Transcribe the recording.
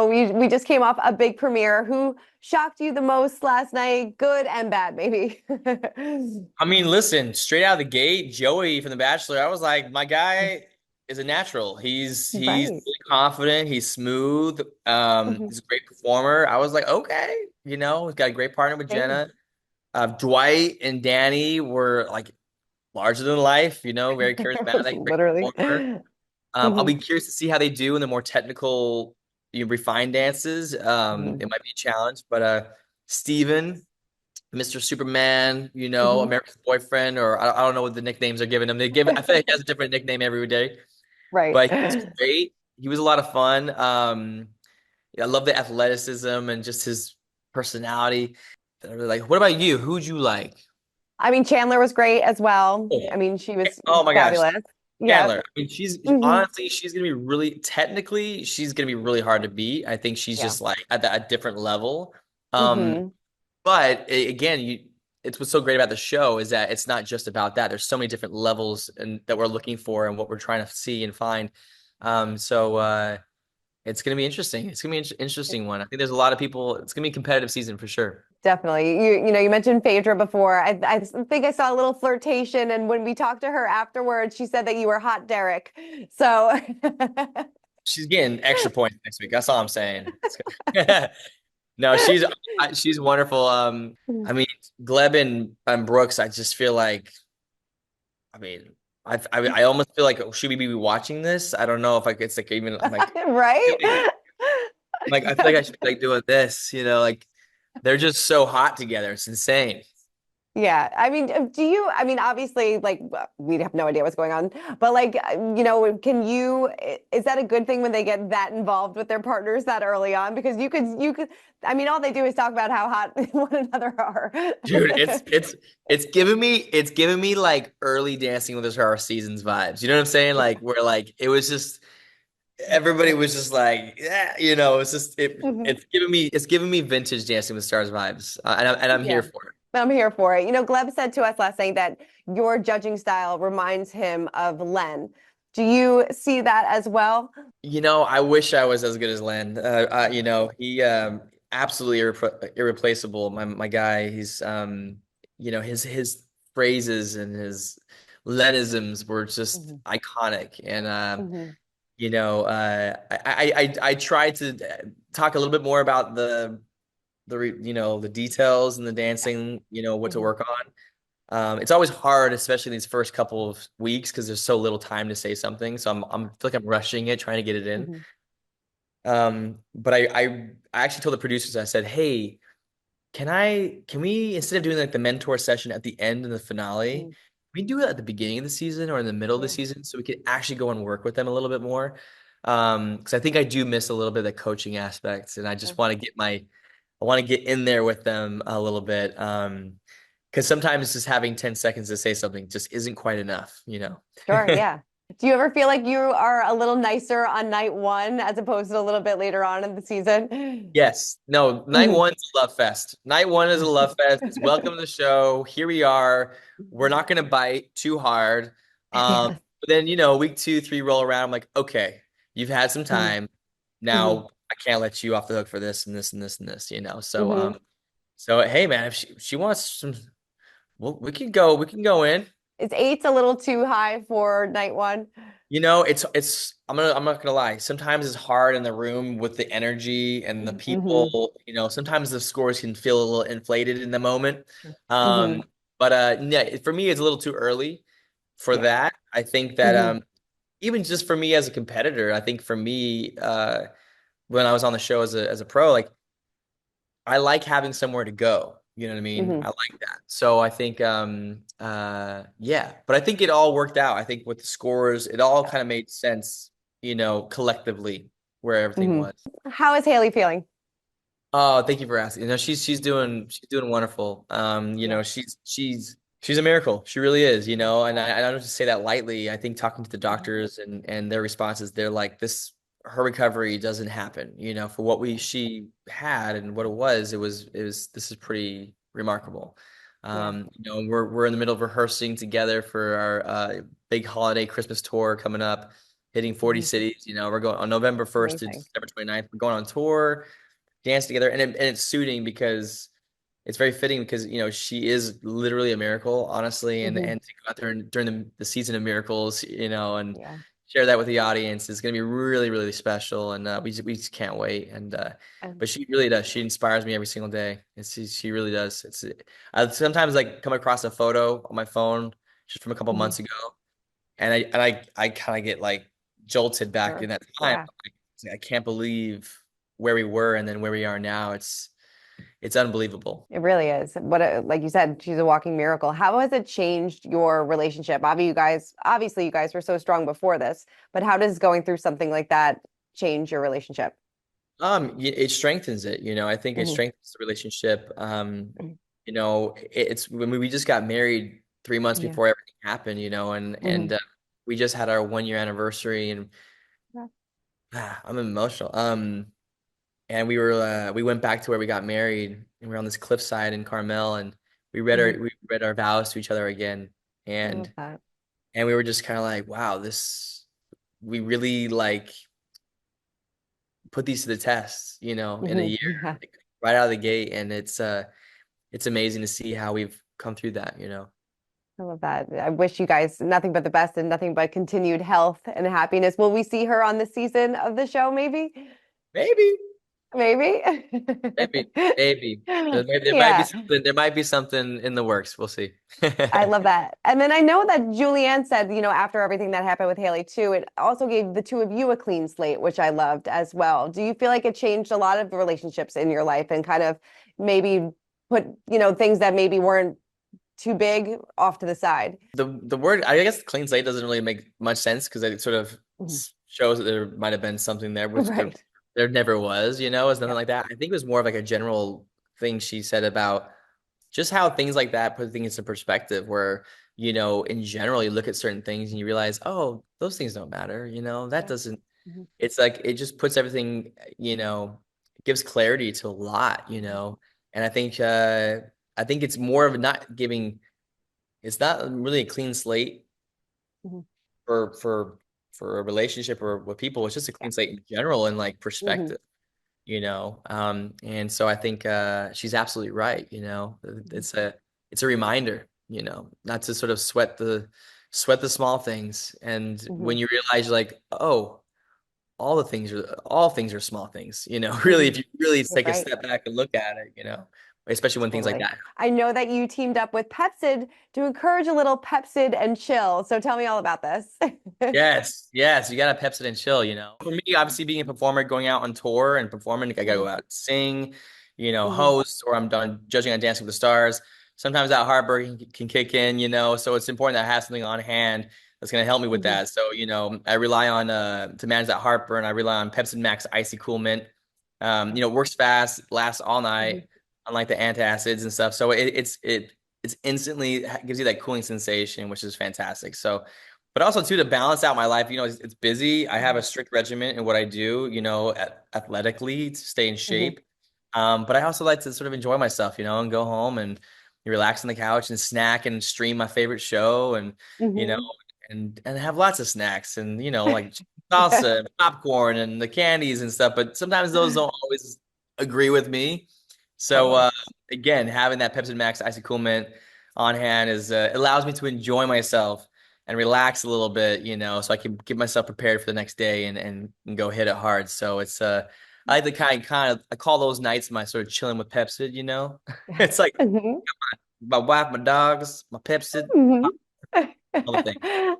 know, we just came off a big premiere. Who shocked you the most last night? Good and bad, maybe. I mean, listen, straight out of the gate, Joey from The Bachelor, I was like, my guy is a natural. He's Right. really confident, he's smooth, Mhm. he's a great performer. I was like, okay, he's got a great partner with Same. Jenna. Dwight and Danny were like larger than life, very charismatic, great Literally. performer. I'll Mhm. be curious to see how they do in the more technical, refined dances. Mhm. It might be a challenge, but Steven, Mr. Superman, Mhm. America's boyfriend, or I don't know what the nicknames are giving him. I feel like he has a different nickname every day, Right. but he was great. He was a lot of fun. Yeah, I love the athleticism and just his personality. I really like. What about you? Who'd you like? I mean, Chandler was great as well. Oh, I mean, she was oh my gosh, fabulous. Yeah. Chandler. I mean, she's Hmm. honestly, she's gonna be really technically, she's gonna be really hard to beat. I think she's Yeah. just like at a different level. Um, Hmm. But again, it's what's so great about the show is that it's not just about that. There's so many different levels and that we're looking for and what we're trying to see and find. So it's gonna be interesting. It's gonna be an interesting one. I think there's a lot of people. It's gonna be a competitive season for sure. Definitely. You mentioned Phaedra before. I think I saw a little flirtation, and when we talked to her afterwards, she said that you were hot, Derek. So She's getting extra points next week. That's all I'm saying. No, she's wonderful. I mean, Gleb and Brooks. I just feel like. I mean, I almost feel like should we be watching this? I don't know if like it's like even I'm like. right? Like I feel like I should be like doing this, like they're just so hot together. It's insane. Yeah. I mean, I mean, obviously, like, we have no idea what's going on, but like, is that a good thing when they get that involved with their partners that early on? Because I mean, all they do is talk about how hot one another are. Dude, it's giving me like early Dancing with the Stars seasons vibes. You know what I'm saying? Like where like it was just everybody was just like, yeah, it's just Mhm. it's giving me vintage Dancing with the Stars vibes. And I'm here Yeah. for it. I'm here for it. Gleb said to us last night that your judging style reminds him of Len. Do you see that as well? I wish I was as good as Len. He absolutely irreplaceable. My guy. He's his phrases and his Lenisms were just Mhm. iconic. And Mhm. I tried to talk a little bit more about the details and the dancing. What to Mhm. work on. It's always hard, especially these first couple of weeks, because there's so little time to say something. So I feel like I'm rushing it, trying to get it in. Mhm. But I actually told the producers, I said, hey, can we, instead of doing like the mentor session at the end and the finale, Mhm. we do it at the beginning of the season or in the middle of the Yeah. season so we could actually go and work with them a little bit more. Because I think I do miss a little bit of the coaching aspects, and I just want to I want to get in there with them a little bit. Because sometimes just having 10 seconds to say something just isn't quite enough. Sure, yeah. Do you ever feel like you are a little nicer on night one as opposed to a little bit later on in the season? Yes. No, night Mhm. one's a love fest. Night one is a love fest. It's welcome to the show. Here we are. We're not going to bite too hard. Yes. But then, week two, three roll around. I'm like, okay, you've had some Mhm. time. Mhm. Now I can't let you off the hook for this and this and this and this. So, Mhm. hey, man, if she wants some, well, we can go in. Is eight's a little too high for night one? It's I'm not gonna lie. Sometimes it's hard in the room with the energy and the Hmm. people. Sometimes the scores can feel a little inflated in the moment. Hmm. But yeah, for me, it's a little too early for Yeah. that. I think that Hmm. even just for me as a competitor, I think for me, when I was on the show as a pro, like I like having somewhere to go. You know what I mean? Hmm. I like that. So I think yeah, but I think it all worked out. I think with the scores, it all kind of made sense, collectively where everything Hmm. was. How is Haley feeling? Oh, thank you for asking. She's doing wonderful. Yeah. She's a miracle. She really is, and I don't just say that lightly. I think talking to the doctors and their responses, they're like this her recovery doesn't happen, for what we she had and what it was this is pretty remarkable. Yeah. We're in the middle of rehearsing together for our big holiday Christmas tour coming up. hitting 40 Mhm. cities. We're going on November 1st to Amazing. December 29th. We're going on tour, dance together, and it's suiting because it's very fitting because she is literally a miracle, honestly, and Hmm. to go out there and during the season of miracles, and Yeah. share that with the audience is going to be really, really special, and we just can't wait. And And but she really does. She inspires me every single day. She really does. I sometimes like come across a photo on my phone just from a couple mhm. months ago, and I kind of get like jolted back in Sure. that time. Yeah. Like, I can't believe where we were and then where we are now. It's unbelievable. It really is. Like you said, she's a walking miracle. How has it changed your relationship? Obviously, you guys were so strong before this, but how does going through something like that change your relationship? It strengthens it. I think it Hmm. strengthens the relationship. It's when we just got married 3 months Yeah. before everything happened, and Hmm. we just had our 1 year anniversary, and Yeah. I'm emotional. And we went back to where we got married, and we were on this cliffside in Carmel, and Hmm. we read our vows to each other again, I love and that. we were just kind of like, wow, this we really like put these to the test, in a Hmm. year, Yeah. like, right out of the gate, and it's amazing to see how we've come through that. I love that. I wish you guys nothing but the best and nothing but continued health and happiness. Will we see her on this season of the show, maybe? Maybe, Maybe. maybe, maybe. Yeah. There might be something in the works. We'll see. I love that. And then I know that Julianne said, after everything that happened with Haley too, it also gave the two of you a clean slate, which I loved as well. Do you feel like it changed a lot of the relationships in your life and kind of maybe put, things that maybe weren't too big off to the side? The word, I guess, clean slate doesn't really make much sense because it sort of Mhm. shows that there might have been something there, which Right. there never was. It's nothing Yeah. like that. I think it was more of like a general thing she said about just how things like that put things in perspective, where, in general, you look at certain things and you realize, oh, those things don't matter. That Yeah. doesn't, Mhm. it's like, it just puts everything, gives clarity to a lot, and I think it's more of not giving, it's not really a clean slate Mhm. for a relationship or with people. It's just a Yeah. clean slate in general and like Hmm. perspective. And so I think she's absolutely right. Hmm. It's a reminder, not to sort of sweat the small things. And Hmm. when you realize, like, oh, all things are small things, really, Hmm. if you really You're take a right. step back and look at it, especially when things like Totally. that. I know that you teamed up with Pepsid to encourage a little Pepsid and chill. So tell me all about this. Yes, yes, you gotta Pepsi and chill, For me, obviously being a performer, going out on tour and performing, I gotta Hmm. go out and sing, Hmm. host, or I'm done judging on Dancing with the Stars. Sometimes that heartbreak can kick in, so it's important that I have something on hand that's gonna help me with Hmm. that. So, I rely on to manage that heartburn, I rely on Pepsi Max Icy Cool Mint. It works fast, lasts all Hmm. night, unlike the antacids and stuff. So it's instantly gives you that cooling sensation, which is fantastic. So, but also too, to balance out my life, it's busy. I have a strict regimen in what I do, athletically to stay in Hmm. shape. But I also like to sort of enjoy myself, and go home and relax on the couch and snack and stream my favorite show, and you know Hmm. and have lots of snacks, and like salsa and popcorn and the candies and stuff. But sometimes those don't always agree with me. So Totally. again, having that Pepsi Max Icy Cool Mint on hand allows me to enjoy myself and relax a little bit, so I can get myself prepared for the next day and go hit it hard. So I like to I call those nights my sort of chilling with Pepsi. It's like Hmm. my wife, my dogs, my Pepsi, Hmm. all the things.